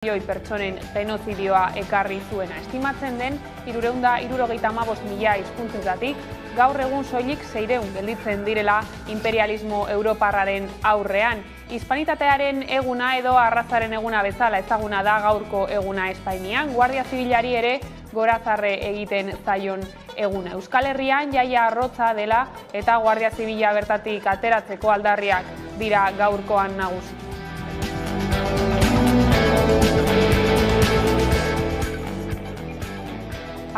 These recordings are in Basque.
Pertsonen genozidioa ekarri zuena. Estimatzen den 375.000 hizkuntzetatik gaur egun soilik 600 gelditzen direla imperialismo europarraren aurrean. Hispanitatearen eguna edo arrazaren eguna bezala ezaguna da gaurko eguna Espainian. Guardia Zibilari ere gorazarre egiten zaion eguna. Euskal Herrian jaia arrotza dela eta Guardia Zibila bertatik ateratzeko aldarriak dira gaurkoan nagusi.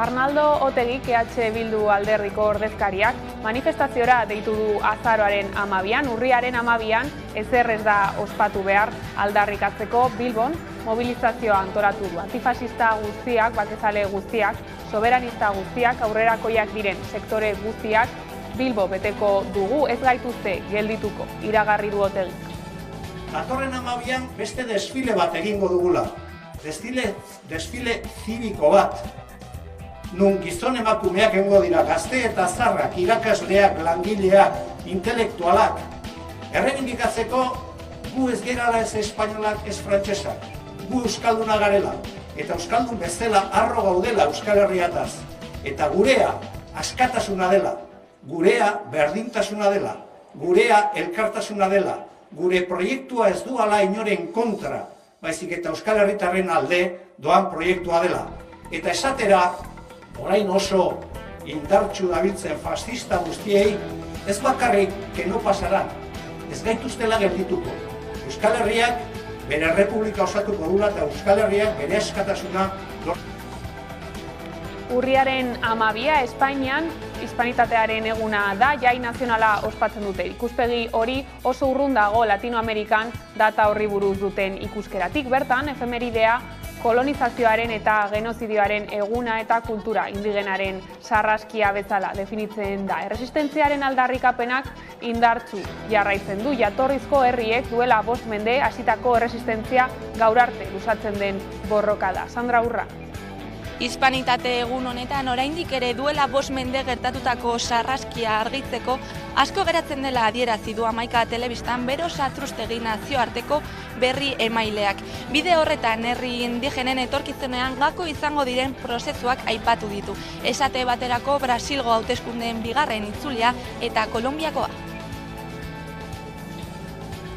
Arnaldo Otegik EH Bildu alderdiko ordezkariak manifestaziora deitu du azaroaren 12an, urriaren 12an ezer ez da ospatu behar aldarrikatzeko Bilbon mobilizazioa antolatu du. Antifasista guztiak, bakezale guztiak, soberanista guztiak, aurrerakoiak diren sektore guztiak Bilbo beteko dugu, ez gaituzte geldituko, iragarri du Otegik. Datorren 12an beste desfile bat egingo dugula. Desfile zibiko bat. Nun gizon emakumeak egongo dira gazte eta zarrak, irakasleak, langileak, intelektualak. Errebindikatzeko gu ez gerala ez espainolak, ez frantsesak. Gu euskalduna garela. Eta euskaldun bezala arro gaudela Euskal Herriataz. Eta gurea askatasuna dela. Gurea berdintasuna dela. Gurea elkartasuna dela. Gure proiektua ez duala inoren kontra. Baizik eta Euskal Herritarren alde doan proiektua dela. Eta esatera, orain oso indartsu dabiltzen fascista guztiei, ez bakarrik keno pasaran, ez gaituztela geldituko. Euskal Herriak bere republika osatuko dula eta Euskal Herriak bere askatasuna Urriaren 12a Espainian hispanitatearen eguna da, jai nazionala ospatzen dute. Ikuspegi hori oso urrun dago Latinoamerikan data horri buruz duten ikuskeratik. Bertan, efemeridea kolonizazioaren eta genozidioaren eguna eta kultura indigenaren sarraskia bezala definitzen da. Erresistentziaren aldarrikapenak indartsu jarraitzen du. Jatorrizko herriek duela 5 mende hasitako erresistentzia gaur arte luzatzen den borroka da. Sandra Urra. Hispanitate egun honetan oraindik ere duela 5 mende gertatutako sarraskia argitzeko asko geratzen dela adierazi du Hamaika telebistan Bero Satrustegi nazioarteko berri emaileak. Bide horretan herri indigenen etorkizunean gako izango diren prozesuak aipatu ditu. Esate baterako Brasilgo hauteskundeen bigarren itzulia eta Kolonbiakoa.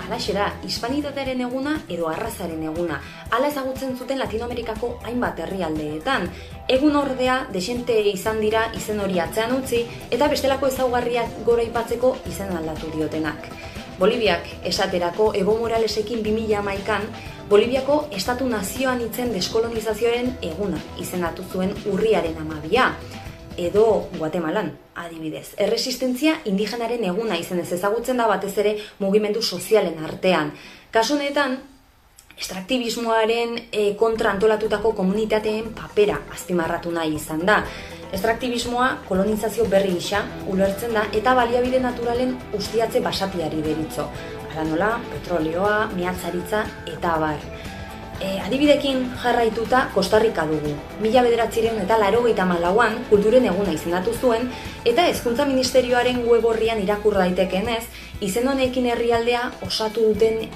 Halaxe da, hispanitatearen eguna edo arrazaren eguna. Hala ezagutzen zuten Latinoamerikako hainbat herrialdeetan. Egun ordea, desente izan dira izen hori atzean utzi eta bestelako ezaugarriak gora aipatzeko izen aldatu diotenak. Boliviak esaterako Evo Moralesekin 2011an, Boliviako estatu nazioan itzen deskolonizazioaren eguna izendatu zuen urriaren 12a. Edo Guatemalan, adibidez. Erresistentzia indigenaren eguna izenez ezagutzen da batez ere mugimendu sozialen artean. Kasu honetan, estraktibismoaren kontra antolatutako komunitateen papera azpimarratu nahi izan da. Estraktibismoa kolonizazio berri gisa ulertzen da eta baliabide naturalen ustiatze basatiari deritzo. Hala nola, petrolioa, meatzaritza eta abar. Adibidekin jarraituta Kostarrika dugu. 1984an kulturen eguna izendatu zuen eta Hezkuntza Ministerioaren web orrian irakur daitekenez, izen honekin herrialdea osatu duten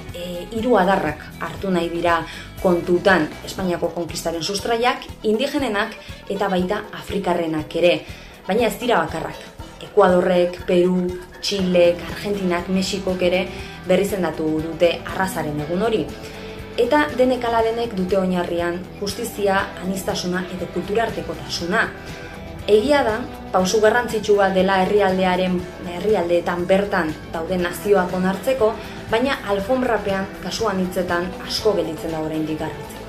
3 adarrak hartu nahi dira kontutan. Espainiako konkistaren sustraiak, indigenenak eta baita afrikarrenak ere. Baina ez dira bakarrak. Ekuadorrek, Peru, Txilek, Argentinak, Mexikok ere berrizendatu dute arrazaren egun hori. Eta denek ala denek dute oinarrian justizia, aniztasuna edo kulturartekotasuna. Egia da, pausu garrantzitsu bat dela herrialdeetan bertan dauden nazioak onartzeko, baina alfonbrapean kasuan hitzetan asko gelditzen da oraindik garbitzeko.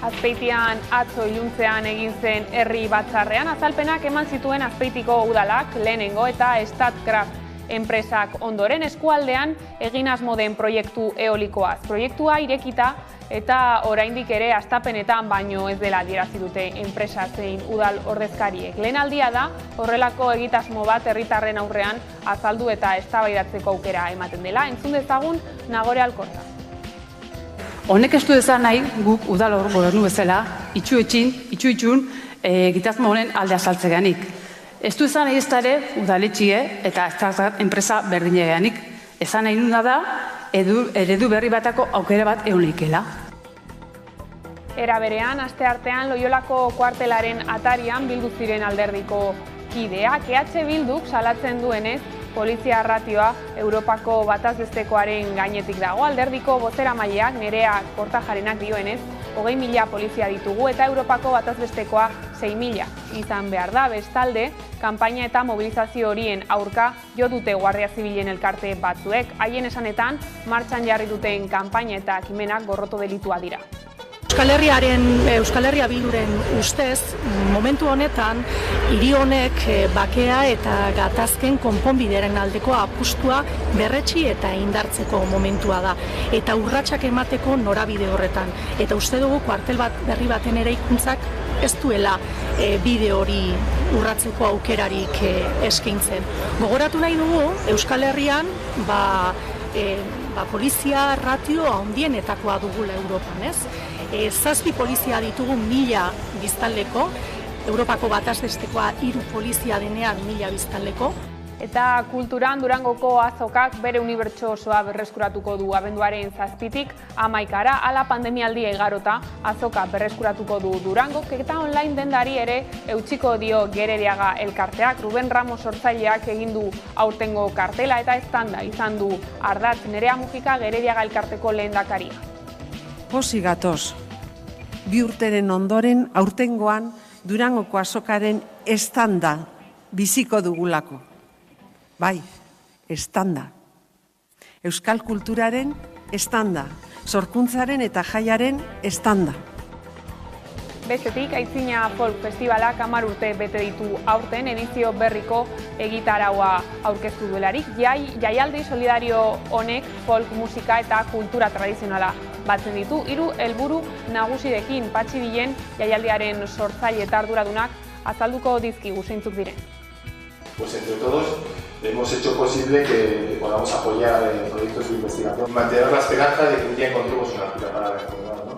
Azpeitian atzo iluntzean egin zen herri batzarrean azalpenak eman zituen Azpeitiko udalak lehenengo eta Statkraft enpresak ondoren eskualdean egin asmo den proiektu eolikoaz. Proiektua irekita eta oraindik ere hastapenetan baino ez dela adierazi dute enpresa zein udal ordezkariek. Lehen aldia da horrelako egitasmo bat herritarren aurrean azaldu eta eztabaidatzeko aukera ematen dela. Entzun dezagun Nagore Alkorta. Honek ez du esan nahi guk udal gobernu bezala itxu-itxun egitasmo honen alde azaltzeganik. Ez du esan nahi ez ere udaletxie eta enpresa berdineganik. Esan nahi nuna da eredu berri batako aukera bat eulikela. Era berean, asteartean Loiolako kuartelaren atarian bildu ziren alderdiko kideak, Bilduk salatzen duenez, polizia ratioa Europako bataz bestekoaren gainetik dago. Alderdiko bozeramaileak Nerea Kortajarenak dioenez, 20.000 polizia ditugu eta Europako bataz bestekoa 6.000 izan behar da. Bestalde, kanpaina eta mobilizazio horien aurka jo dute Guardia Zibilen elkarte batzuek. Haien esanetan, martxan jarri duten kanpaina eta ekimenak gorroto delitua dira. Euskal Herria Bilduren ustez, momentu honetan, hiri honek bakea eta gatazken konponbideren aldeko apustua berretsi eta indartzeko momentua da. Eta urratsak emateko norabide horretan. Eta uste dugu kuartel berri baten eraikuntzak ez duela bide hori urratzeko aukerarik eskaintzen. Gogoratu nahi dugu, Euskal Herrian, polizia ratio handienetakoa dugula Europan, ez? 7 polizia ditugu 1.000 biztanleko, Europako bataz bestekoa 3 polizia denean 1.000 biztanleko. Eta kulturan Durangoko azokak bere unibertso osoa berreskuratuko du abenduaren 7-tik 11-ara, hala pandemialdia igarota azoka berreskuratuko du Durangok eta online dendari ere eutsiko dio Gerediaga elkarteak. Ruben Ramos sortzaileak egin du aurtengo kartela eta estanda izan du ardatz Nerea Mujika Gerediaga elkarteko lehendakaria. Posi gatoz, 2 urteren ondoren aurtengoan Durangoko azokaren estanda biziko dugulako. Bai, estanda. Euskal kulturaren estanda, sorkuntzaren eta jaiaren estanda. Bestetik, Aitzina Folk Festivalak 10 urte bete ditu aurten edizio berriko egitaraua aurkeztu duelarik. Jaialdi solidario honek folk musika eta kultura tradizionala batzen ditu. 3 helburu nagusirekin Patxi Bilen jaialdiaren sortzaile eta arduradunak azalduko dizkigu zeintzuk diren. Pues entre todos hemos hecho posible que podamos apoyar proyectos de investigación, mantener la esperanza de que un día encontremos una cura para la enfermedad, ¿no?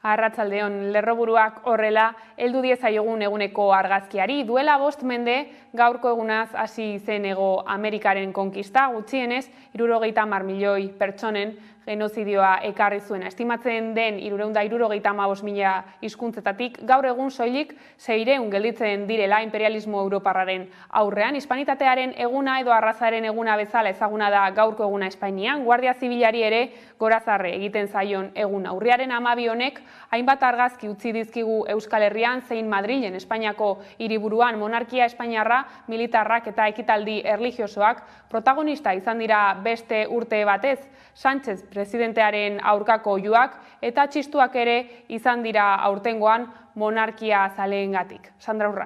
Arratsaldeon, lerroburuak horrela, heldu diezaiogun eguneko argazkiari. Duela 5 mende, gaurko egunaz hasi zen Hego Amerikaren konkista, gutxienez 70 milioi pertsonen genozidioa ekarri zuena. Estimatzen den 375.000 hizkuntzetatik gaur egun soilik 600 gelditzen direla imperialismo europarraren aurrean. Hispanitatearen eguna edo arrazaren eguna bezala ezaguna da gaurko eguna Espainian. Guardia Zibilari ere gorazarre egiten zaion eguna. Urriaren 12 honek hainbat argazki utzi dizkigu Euskal Herrian zein Madrilen Espainiako hiriburuan monarkia espainiarra, militarrak eta ekitaldi erlijiosoak protagonista izan dira beste urte batez. Sánchez presidentearen aurkako oihuak eta txistuak ere izan dira aurtengoan monarkia zaleengatik. Sandra Urra.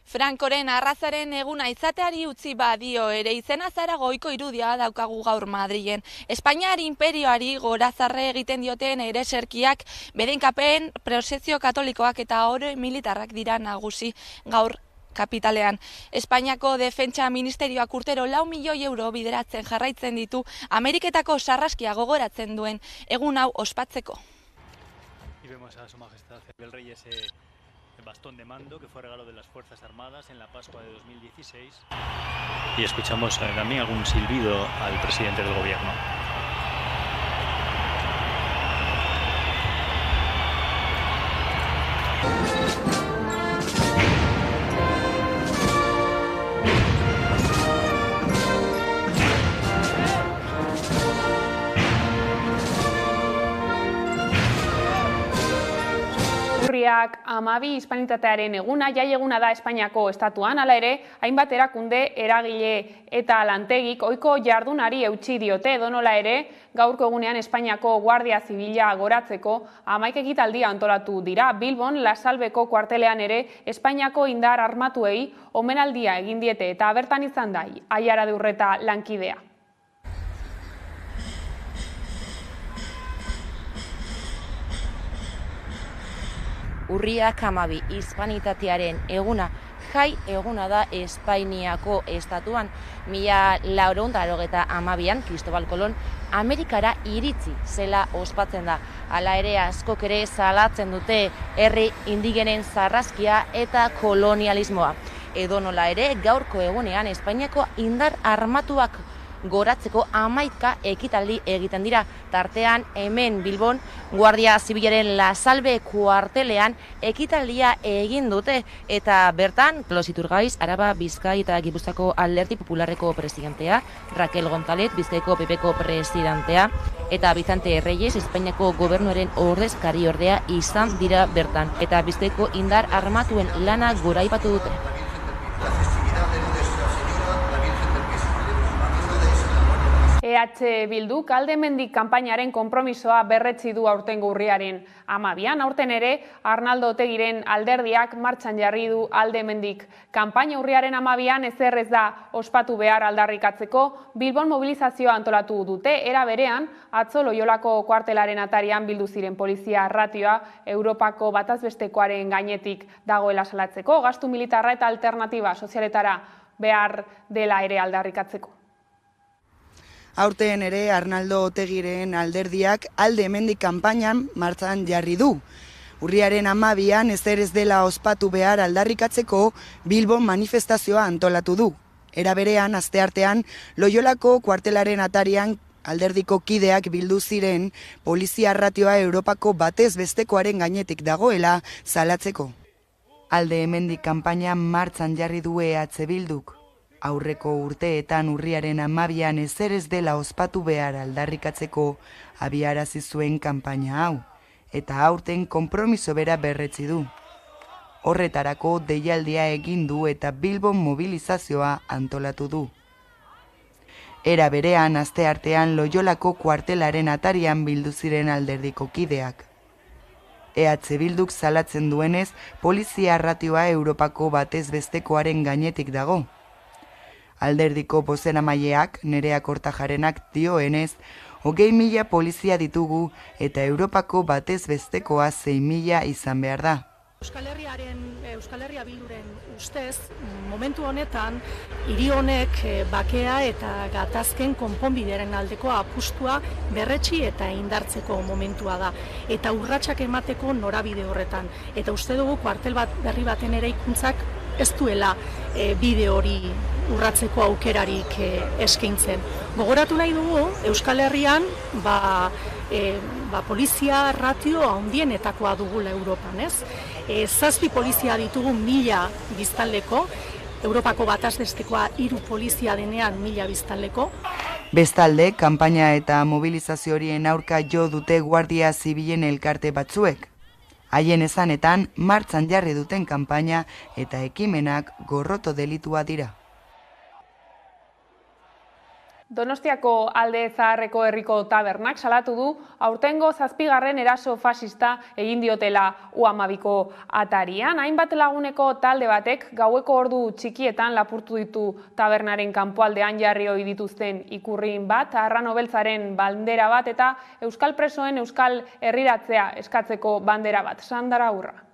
Frankoren arrazaren eguna izateari utzi badio ere izena Zaragoiko irudia daukagu gaur Madrilen. Espainiar imperioari gorazarre egiten dioten ereserkiak, bedenkapen, prozesio katolikoak eta oro militarrak dira nagusi gaur kapitalean. Espainiako Defentsa Ministerioak urtero 4 milioi euro bideratzen jarraitzen ditu Ameriketako sarraskia gogoratzen duen egun hau ospatzeko. Y vemos a su majestad el rey ese bastón de mando que fue regalo de las Fuerzas Armadas en la Pascua de 2016. Y escuchamos también algún silbido al presidente del gobierno. Urriak 12 hispanitatearen eguna, jai eguna da Espainiako estatuan, hala ere, hainbat erakunde, eragile eta lantegik ohiko jardunari eutsi diote. Edonola ere, gaurko egunean Espainiako Guardia Zibila goratzeko 11 ekitaldi antolatu dira. Bilbon, La Salbeko kuartelean ere Espainiako indar armatuei omenaldia egin diete eta bertan izan da Aiara de Urreta lankidea. Urriak 12 hispanitatearen eguna, jai eguna da Espainiako estatuan. 1492an Kristobal Kolon Amerikara iritsi zela ospatzen da. Hala ere askok ere salatzen dute herri indigenen sarraskia eta kolonialismoa. Edonola ere gaurko egunean Espainiako indar armatuak goratzeko 11 ekitaldi egiten dira. Tartean hemen Bilbon Guardia Zibilaren La Salve kuartelean ekitaldia egin dute eta bertan Los Iturgaiz, Araba, Bizkai eta Gipuzkoako Alderdi Popularreko presidentea, Raquel González, Bizkaiko PPko presidentea eta Vicente Reyes, Espainiako gobernuaren ordezkariordea izan dira bertan eta Bizkaiko indar armatuen lana goraipatu dute. EH Bilduk aldemendik kanpainaren konpromisoa berretsi du aurtengo urriaren 12an. Aurten ere, Arnaldo Otegiren alderdiak martxan jarri du aldemendik kanpaina. Urriaren 12an ezer ez da ospatu behar aldarrikatzeko Bilbon mobilizazioa antolatu dute. Era berean, atzo Loiolako kuartelaren atarian bildu ziren polizia ratioa Europako batazbestekoaren gainetik dagoela salatzeko, gastu militarra eta alternatiba sozialetara behar dela ere aldarrikatzeko. Aurten ere Arnaldo Otegiren alderdiak aldemendik kanpainan martxan jarri du. Urriaren 12an ezer ez dela ospatu behar aldarrikatzeko Bilbon manifestazioa antolatu du. Era berean, asteartean, Loiolako kuartelaren atarian alderdiko kideak bildu ziren polizia ratioa Europako batez bestekoaren gainetik dagoela salatzeko. Aldemendik kanpainan martxan jarri du EH Bilduk. Aurreko urteetan urriaren 12an ezer ez dela ospatu behar aldarrikatzeko abiarazi zuen kanpaina hau, eta aurten konpromiso bera berretsi du. Horretarako deialdia egin du eta Bilbon mobilizazioa antolatu du. Era berean asteartean Loiolako kuartelaren atarian bildu ziren alderdiko kideak. EH Bilduk salatzen duenez, polizia ratioa Europako batez bestekoaren gainetik dago. Alderdiko bozeramaileak, Nerea Kortajarenak dioenez, 20.000 polizia ditugu eta Europako batez bestekoa 6.000 izan behar da. Euskal Herria Bilduren ustez, momentu honetan, hiri honek bakea eta gatazken konponbideren aldeko apustua berretsi eta indartzeko momentua da. Eta urratsak emateko norabide horretan. Eta uste dugu kuartel berri baten eraikuntzak ez duela bide hori urratzeko aukerarik eskaintzen. Gogoratu nahi dugu, Euskal Herrian polizia ratio handienetakoa dugula Europan, ez? 7 polizia ditugu 1000 biztanleko, Europako batazbestekoa 3 polizia denean 1000 biztanleko. Bestalde, kanpaina eta mobilizazio horien aurka jo dute Guardia Zibilen elkarte batzuek. Haien esanetan, martxan jarri duten kanpaina eta ekimenak gorroto delitua dira. Donostiako Alde Zaharreko herriko tabernak salatu du aurtengo 7. eraso fascista egin diotela U12ko atarian. Hainbat laguneko talde batek gaueko ordu txikietan lapurtu ditu tabernaren kanpoaldean jarri ohi dituzten ikurrin bat, arrano beltzaren bandera bat eta euskal presoen euskal herriratzea eskatzeko bandera bat. Sandara Urra.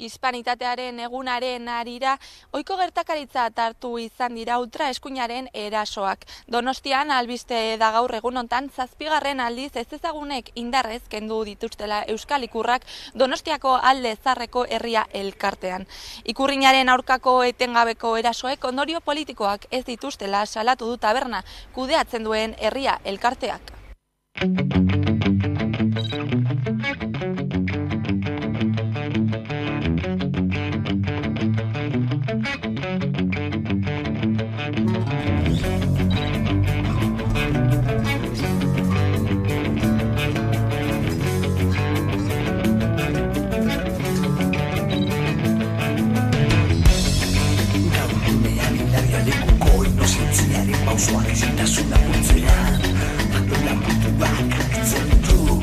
Hispanitatearen egunaren harira, ohiko gertakaritza hartu izan dira ultraeskuinaren erasoak. Donostian albiste da gaur egun hontan 7. aldiz ezezagunek indarrez kendu dituztela euskal ikurrak Donostiako Alde Zaharreko herria elkartean. Ikurrinaren aurkako etengabeko erasoek ondorio politikoak ez dituztela salatu du taberna kudeatzen duen herria elkarteak. Pausoak izintasuna pultzean, Badola mutuak hartzen du,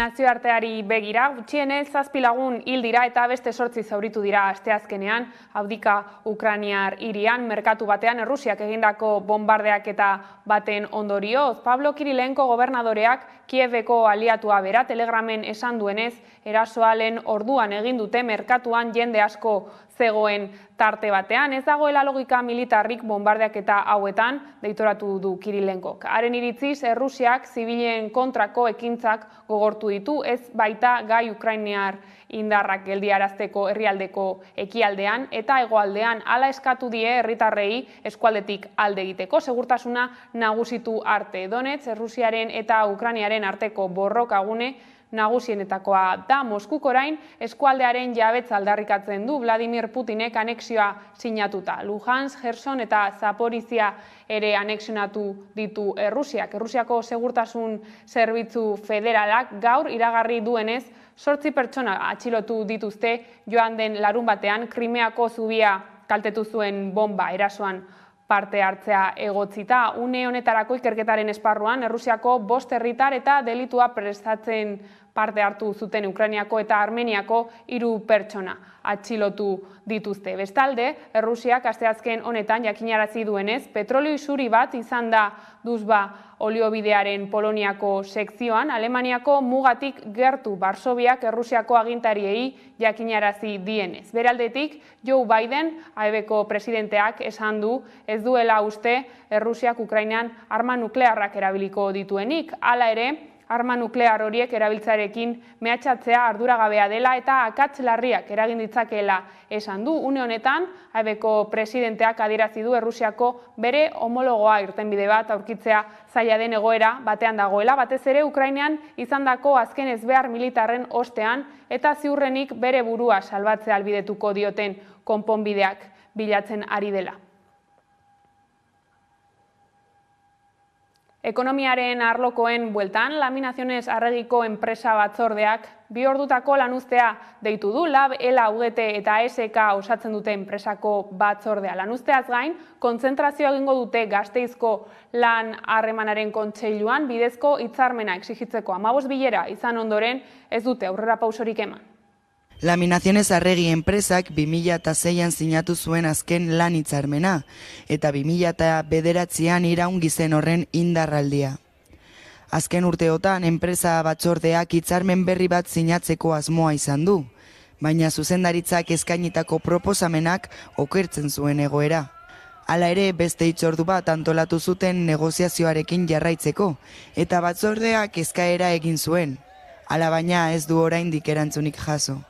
Nazioarteari begira, gutxienez 7 lagun hil dira eta beste 8 zauritu dira asteazkenean Avdika ukrainiar hirian merkatu batean Errusiak egindako bombardeaketa baten ondorioz. Pablo Kirilenko gobernadoreak Kieveko aliatua bera Telegramen esan duenez, erasoa lehen orduan egin dute merkatuan jende asko zegoen tarte batean. Ez dagoela logika militarrik bombardeaketa hauetan, deitoratu du Kirilenkok. Haren iritziz, Errusiak zibilen kontrako ekintzak gogortu ditu, ez baita gai ukrainiar indarrak geldiarazteko herrialdeko ekialdean eta hegoaldean hala eskatu die herritarrei eskualdetik alde egiteko segurtasuna nagusitu arte. Donetsk, Errusiaren eta Ukrainiaren arteko borrokagune nagusienetakoa da. Moskuk orain eskualdearen jabetza aldarrikatzen du Vladimir Putinek anexioa sinatuta. Luhansk, Gerson eta Zaporizhia ere anexionatu ditu Errusiak. Errusiako segurtasun zerbitzu federalak gaur iragarri duenez 8 pertsona atxilotu dituzte joan den larunbatean Krimeako zubia kaltetu zuen bomba erasoan parte hartzea egotzita. Une honetarako ikerketaren esparruan Errusiako 5 herritar eta delitua prestatzen parte hartu zuten Ukrainiako eta Armeniako 3 pertsona atxilotu dituzte. Bestalde, Errusiak asteazken honetan jakinarazi duenez, petrolio isuri bat izan da Duzba oliobidearen Poloniako sekzioan, Alemaniako mugatik gertu Varsoviak Errusiako agintariei jakinarazi dienez. Beraldetik, Joe Biden, AEBko presidenteak esan du ez duela uste Errusiak Ukrainan arma nuklearrak erabiliko dituenik. Hala ere, arma nuklear horiek erabiltzarekin mehatxatzea arduragabea dela eta akats larriak eragin ditzakeela esan du. Une honetan, AEBko presidenteak adierazi du Errusiako bere homologoa irtenbide bat aurkitzea zaila den egoera batean dagoela, batez ere Ukrainan izandako azken ezbehar militarren ostean eta ziurrenik bere burua salbatzea ahalbidetuko dioten konponbideak bilatzen ari dela. Ekonomiaren arlokoen bueltan, Laminaciones Arregiko enpresa batzordeak 2 ordutako lanuztea deitu du. Lab, ELA, UGT eta SK osatzen dute enpresako batzordea. Lanuzteaz gain, kontzentrazioa egingo dute Gasteizko lan harremanaren kontseiluan bidezko hitzarmena exigitzeko 15 bilera izan ondoren ez dute aurrera pausorik eman. Laminaciones Arregi enpresak 2006an sinatu zuen azken lan hitzarmena eta 2009an iraungi zen horren indarraldia. Azken urteotan enpresa batzordeak hitzarmen berri bat sinatzeko asmoa izan du, baina zuzendaritzak eskainitako proposamenak okertzen zuen egoera. Hala ere, beste hitzordu bat antolatu zuten negoziazioarekin jarraitzeko eta batzordeak eskaera egin zuen. Hala baina ez du oraindik erantzunik jaso.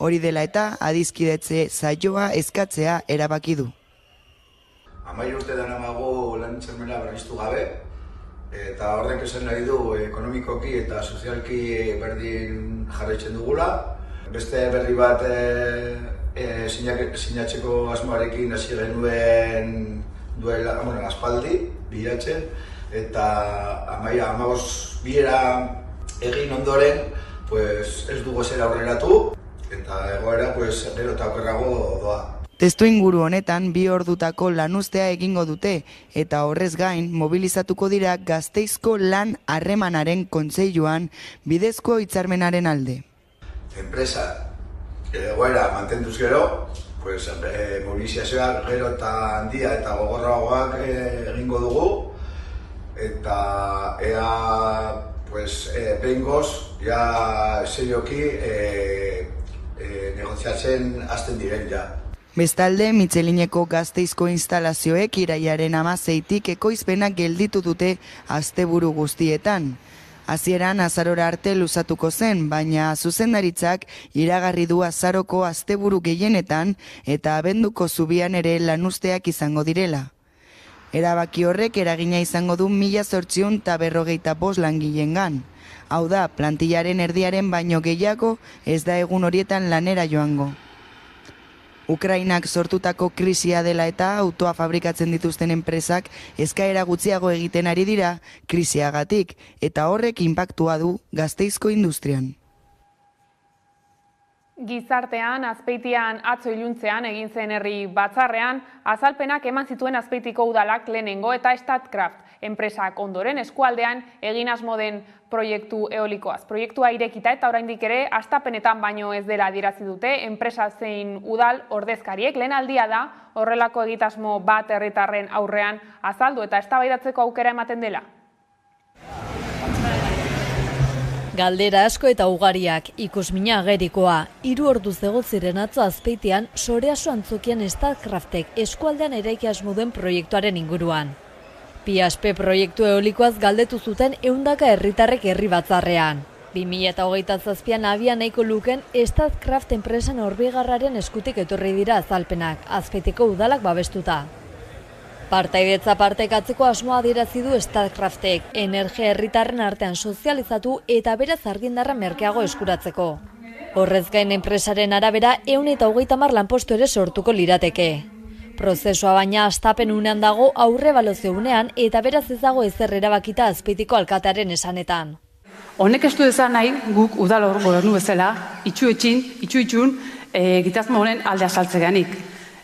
Hori dela eta adizkidetze saioa eskatzea erabaki du. 10 urte daramago lan hitzarmena berriztu gabe, eta horrek esan nahi du ekonomikoki eta sozialki berdin jarraitzen dugula. Beste berri bat sinatzeko asmoarekin hasi genuen duela aspaldi bilatzen, eta 15 bilera egin ondoren ez dugu ezer aurreratu. Eta egoera, gero eta okerrago doa. Testuinguru honetan 2 ordutako lanuztea egingo dute eta horrez gain mobilizatuko dira Gasteizko lan harremanaren kontseiluan bidezko hitzarmenaren alde. Enpresa egoera mantenduz gero, mobilizazioak gero eta handia eta gogorragoak egingo dugu eta behingoz serioki negoziatzen hasten diren ja. Bestalde, Mitxelineko Gasteizko instalazioek iraiaren 16tik ekoizpenak gelditu dute asteburu guztietan. Hasieran azarora arte luzatuko zen, baina zuzendaritzak iragarri du azaroko asteburu gehienetan eta abenduko zubian ere lanuzteak izango direla. Erabaki horrek eragina izango du 1845 langileengan. Hau da, plantillaren erdiaren baino gehiago ez da egun horietan lanera joango. Ukrainak sortutako krisia dela eta autoa fabrikatzen dituzten enpresak eskaera gutxiago egiten ari dira krisiagatik eta horrek inpaktua du Gasteizko industrian. Gizartean, Azpeitian atzo iluntzean egin zen herri batzarrean, azalpenak eman zituen Azpeitiko udalak lehenengo eta Statkraft enpresak ondoren eskualdean egin asmo den proiektu eolikoaz. Proiektua irekita eta oraindik ere hastapenetan baino ez dela adierazi dute enpresa zein udal ordezkariek. Lehen aldia da horrelako egitasmo bat herritarren aurrean azaldu eta eztabaidatzeko aukera ematen dela. Galdera asko eta ugariak, ikusmina agerikoa. 3 orduz egon ziren atzo Azpeitian, Soreaso antzokian Statkraftek eskualdean eraiki asmo duen proiektuaren inguruan. PSP proiektu eolikoaz galdetu zuten 100 herritarrek herri batzarrean. 2027an abian nahiko luken Statkraft enpresan horbigarraren eskutik etorri dira azalpenak, Azpeitiko udalak babestuta. Partaidetza partekatzeko asmoa adierazi du Statkraftek, energia herritarren artean sozializatu eta beraz argindarra merkeago eskuratzeko. Horrez gain enpresaren arabera 130 lanpostu ere sortuko lirateke. Prozesua baina hastapen unean dago aurre balozio unean eta beraz ez dago ezer erabakita Azpeitiko alkatearen esanetan. Honek ez du esan nahi guk udal gobernu bezala, itxu-itxun egitasmo honen alde azaltzeganik.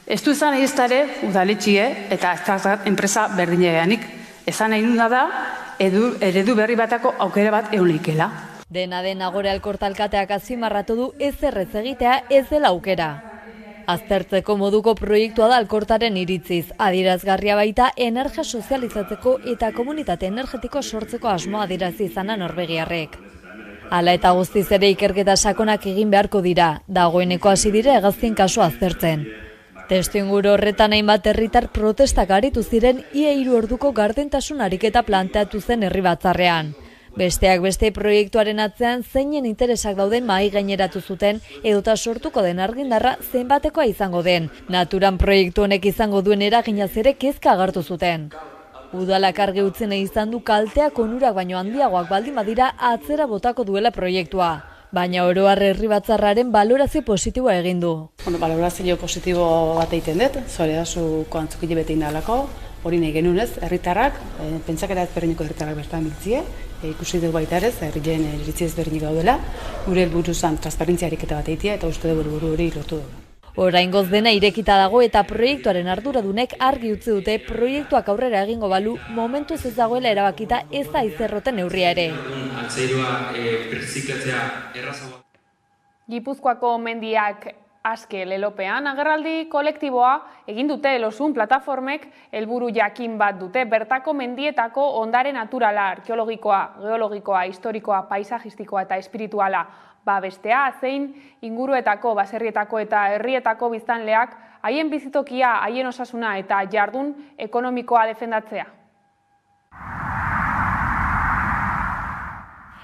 Ez du esan nahi ez ere udaletxie eta enpresa berdineganik. Esan nahi nuna da eredu berri batako aukera bat eunleikela. Dena den Agore Alkorta alkateak azpimarratu du ezer ez egitea ez dela aukera. Aztertzeko moduko proiektua da Alkortaren iritziz, adierazgarria baita energia sozializatzeko eta komunitate energetiko sortzeko asmoa adierazi izana norvegiarrek. Hala eta guztiz ere ikerketa sakonak egin beharko dira, dagoeneko hasi dira hegaztien kasua aztertzen. Testuinguru horretan hainbat herritar protestak aritu ziren ia 3 orduko gardentasun ariketa planteatu zen herri batzarrean. Besteak beste proiektuaren atzean zeinen interesak dauden mahai gaineratu zuten edota sortuko den argindarra zenbatekoa izango den. Naturan proiektu honek izango duen eraginaz ere kezka agertu zuten. Udalak argi utzi nahi izan du kalteak onurak baino handiagoak baldin badira atzera botako duela proiektua. Baina oro har herri batzarraren balorazio positiboa egin du. Balorazio positibo bat egiten dut, Soreasuko antzokile bete indalako, hori nahi genunez, herritarrak, pentsakera ezberdineko herritarrak bertan biltzie, ikusi dugu baita ere, herrien iritzi ezberdinik gaudela, gure helburu zen transparentzia ariketa bat egitea eta uste dugu helburu hori lortu dugu. Oraingoz dena irekita dago eta proiektuaren arduradunek argi utzi dute proiektuak aurrera egingo balu momentuz ez dagoela erabakita ez da izerroten neurria ere. Gipuzkoako mendiak aske lelopean agerraldi kolektiboa egin dute Elosun plataformek helburu jakin bat dute bertako mendietako ondare naturala, arkeologikoa, geologikoa, historikoa, paisajistikoa eta espirituala babestea, zein inguruetako, baserrietako eta herrietako biztanleak haien bizitokia, haien osasuna eta jardun ekonomikoa defendatzea.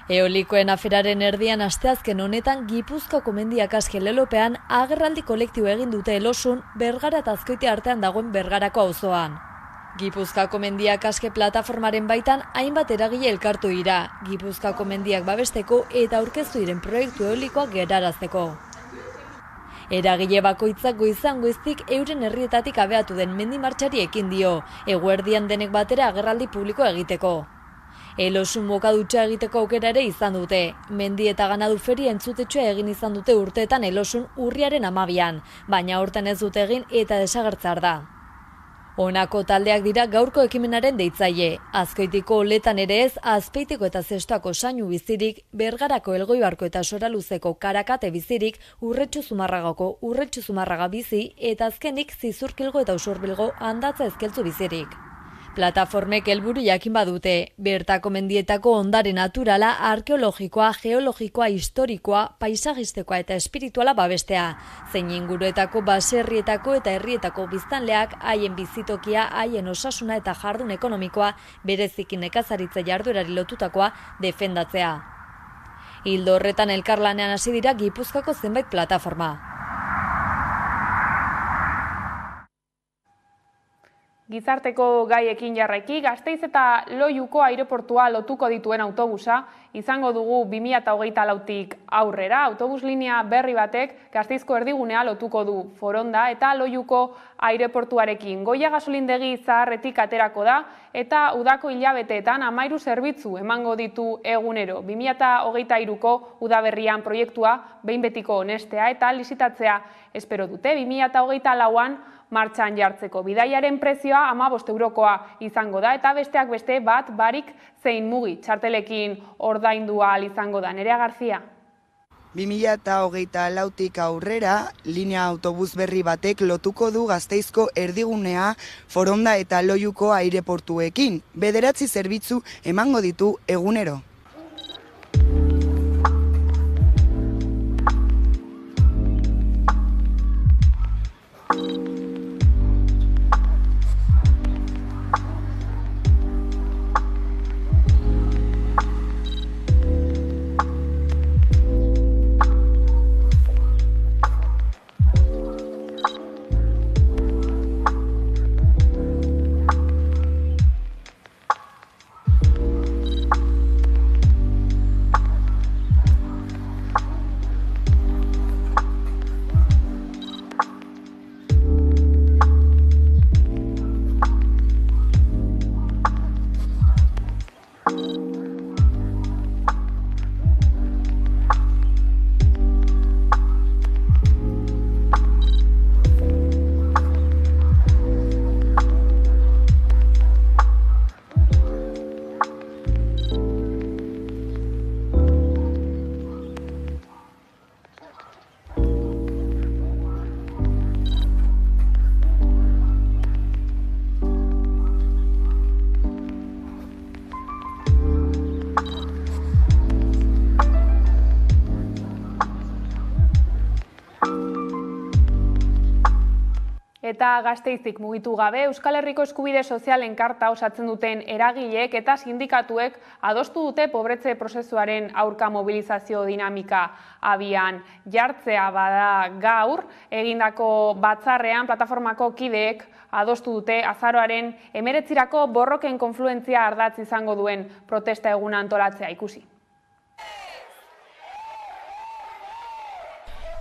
Eolikoen aferaren erdian asteazken honetan Gipuzkoako mendiak aske lelopean agerraldi kolektibo egin dute Elosun Bergara eta Azkoitia artean dagoen Bergarako auzoan. Gipuzkoako mendiak aske plataformaren baitan hainbat eragile elkartu dira, Gipuzkoako mendiak babesteko eta aurkeztu diren proiektu eolikoak gerarazteko. Eragile bakoitzak goizan goiztik euren herrietatik abeatu den mendi martxari ekin dio, eguerdian denek batera agerraldi publiko egiteko. Elosun mokadutxa egiteko aukera ere izan dute. Mendi eta ganadu feria entzutetxoa egin izan dute urteetan Elosun urriaren 12an, baina hortan ez dute egin eta desagertzar da. Honako taldeak dira gaurko ekimenaren deitzaile. Azkoitiko Oletan ere ez, Azpeitiko eta Zestoako Sainu bizirik, Bergarako Elgoibarko eta Soraluzeko Karakate bizirik, Urretxu Zumarragako Urretxu Zumarraga bizi eta azkenik Zizurkilgo eta Usurbilgo Handatza Ezkeltzu bizirik. Plataformek helburu jakin badute, bertako mendietako ondare naturala, arkeologikoa, geologikoa, historikoa, paisajistekoa eta espirituala babestea, zein inguruetako baserrietako eta herrietako biztanleak haien bizitokia, haien osasuna eta jardun ekonomikoa, bereziki nekazaritza jarduerari lotutakoa defendatzea. Ildo horretan elkarlanean hasi dira Gipuzkoako zenbait plataforma. Gizarteko gaiekin jarraiki, Gasteiz eta Loiuko aireportua lotuko dituen autobusa izango dugu 2024tik aurrera. Autobus linea berri batek Gasteizko erdigunea lotuko du Foronda eta Loiuko aireportuarekin. Goia gasolindegi zaharretik aterako da eta udako hilabeteetan 13 zerbitzu emango ditu egunero. 2023ko udaberrian proiektua behin betiko onestea eta lizitatzea espero dute. 2024an martxan jartzeko. Bidaiaren prezioa 15 eurokoa izango da eta besteak beste bat barik zein mugi txartelekin ordaindu ordaindu ahal izango da. Nerea Garzia. 2024tik aurrera, linea autobus berri batek lotuko du Gasteizko erdigunea Foronda eta Loiuko aireportuekin. 9 zerbitzu emango ditu egunero. Eta Gasteiztik mugitu gabe, Euskal Herriko eskubide sozialen karta osatzen duten eragileek eta sindikatuek adostu dute pobretze prozesuaren aurka mobilizazio dinamika abian jartzea. Bada gaur, egindako batzarrean plataformako kideek adostu dute azaroaren 19 borroken konfluentzia ardatz izango duen protesta eguna antolatzea. Ikusi.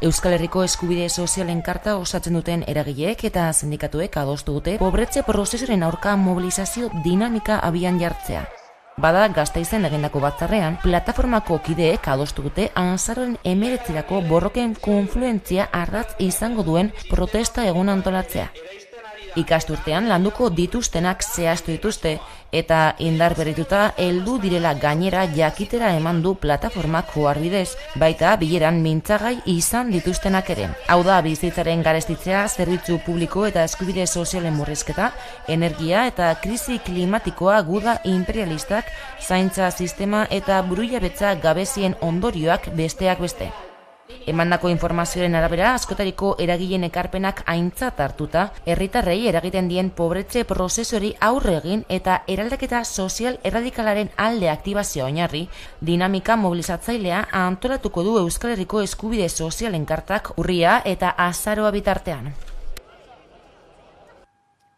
Euskal Herriko eskubide sozialen karta osatzen duten eragileek eta sindikatuek adostu dute pobretze prozesuaren aurka mobilizazio dinamika abian jartzea. Bada Gasteizen egindako batzarrean, plataformako kideek adostu dute azaroaren 19 borroken konfluentzia ardatz izango duen protesta eguna antolatzea. Ikasturtean landuko dituztenak zehaztu dituzte eta indar berrituta heldu direla gainera jakitera eman du plataformak oharbidez, baita bileran mintzagai izan dituztenak ere. Hau da, bizitzaren garestitzea, zerbitzu publiko eta eskubide sozialen murrizketa, energia eta krisi klimatikoa, guda imperialistak, zaintza sistema eta burujabetza gabezien ondorioak besteak beste. Emandako informazioaren arabera, askotariko eragileen ekarpenak aintzat hartuta, herritarrei eragiten dien pobretze prozesori aurre egin eta eraldaketa sozial erradikalaren alde aktibazioa oinarri, dinamika mobilizatzailea antolatuko du Euskal Herriko eskubide sozialen kartak urria eta azaroa bitartean.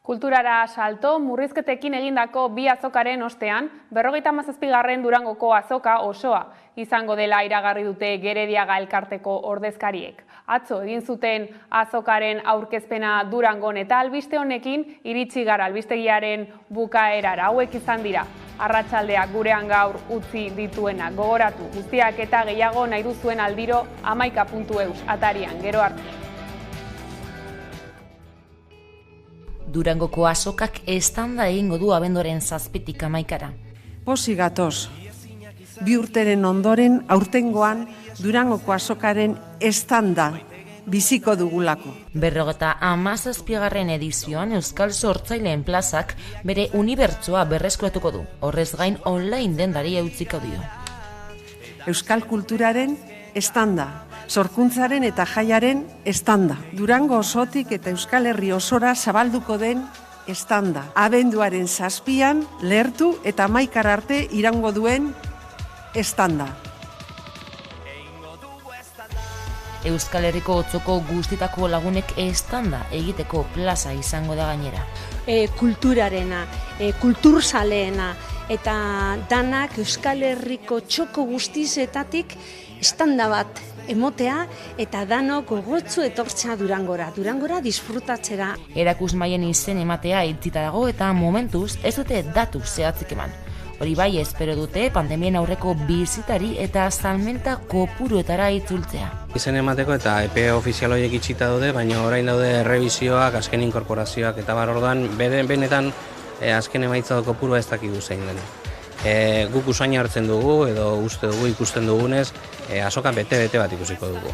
Kulturara salto, murrizketekin egindako 2 azokaren ostean, 57. Durangoko azoka osoa izango dela iragarri dute Gerediaga elkarteko ordezkariek. Atzo egin zuten azokaren aurkezpena Durangon eta albiste honekin iritsi gara albistegiaren bukaerara. Hauek izan dira, arratsaldeak gurean gaur utzi dituena gogoratu guztiak eta gehiago nahi duzuen aldiro 11.eus atarian, gero arte. Durangoko azokak estanda egingo du abenduaren 7tik 11. Pozik gatoz. 2 urteren ondoren aurtengoan Durangoko azokaren estanda biziko dugulako. 57. edizioan Euskal Sortzaileen plazak bere unibertsoa berreskuratuko du. Horrez gain online dendari eutziko dio. Euskal kulturaren estanda. Sorkuntzaren eta jaiaren estanda. Durango osotik eta Euskal Herri osora zabalduko den estanda. Abenduaren 7an lehertu eta 11 arte irango duen estanda. Euskal Herriko otzoko guztitako lagunek estanda egiteko plaza izango da gainera. Kulturarena, kulturzaleena eta danak Euskal Herriko txoko guztizetatik estanda bat emotea eta danok gogotsu etortzea Durangora disfrutatzera. Erakusmaien izen ematea itzita dago eta momentuz ez dute datu zehatzik eman. Hori bai, espero dute pandemien aurreko bizitari eta salmenta kopuruetara itzultzea. Izen emateko eta epe ofizial horiek itxita daude, baina orain daude errebizioak, azken inkorporazioak eta bar orduan benetan azken emaitza kopurua ez dakigu zein den. guk usaina hartzen dugu edo uste dugu ikusten dugunez azoka bete-bete bat ikusiko dugu.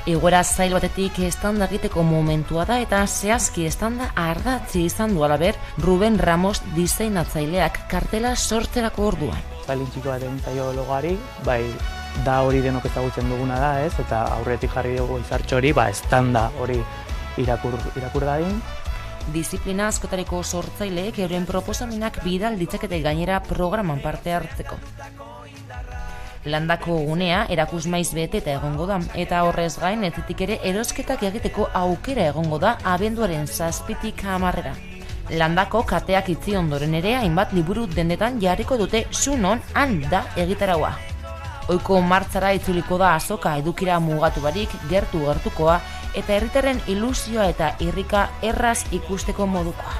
Egoera zail batetik estanda egiteko momentua da eta zehazki estanda ardatzi izan du alaber Ruben Ramos diseinatzaileak kartela sortzerako orduan. Zailin txiko baten zaio logari, bai da hori denok ezagutzen duguna da, ez? Eta aurretik jarri dugu izartxo hori, estanda hori irakur dadin. Disiplina askotariko sortzaileek euren proposamenak bidal ditzakete gainera programan parte hartzeko. Landako gunea erakusmaiz beteta egongo da, eta horrez gain etzitik ere erosketak egiteko aukera egongo da abenduaren 7-tik 10. Landako kateak itzi ondoren ere hainbat liburu dendetan jarriko dute Sunon han da egitaraua. Ohiko martxara itzuliko da azoka edukira mugatu barik, gertukoa, eta herritarren ilusioa eta irrika erraz ikusteko modukoa.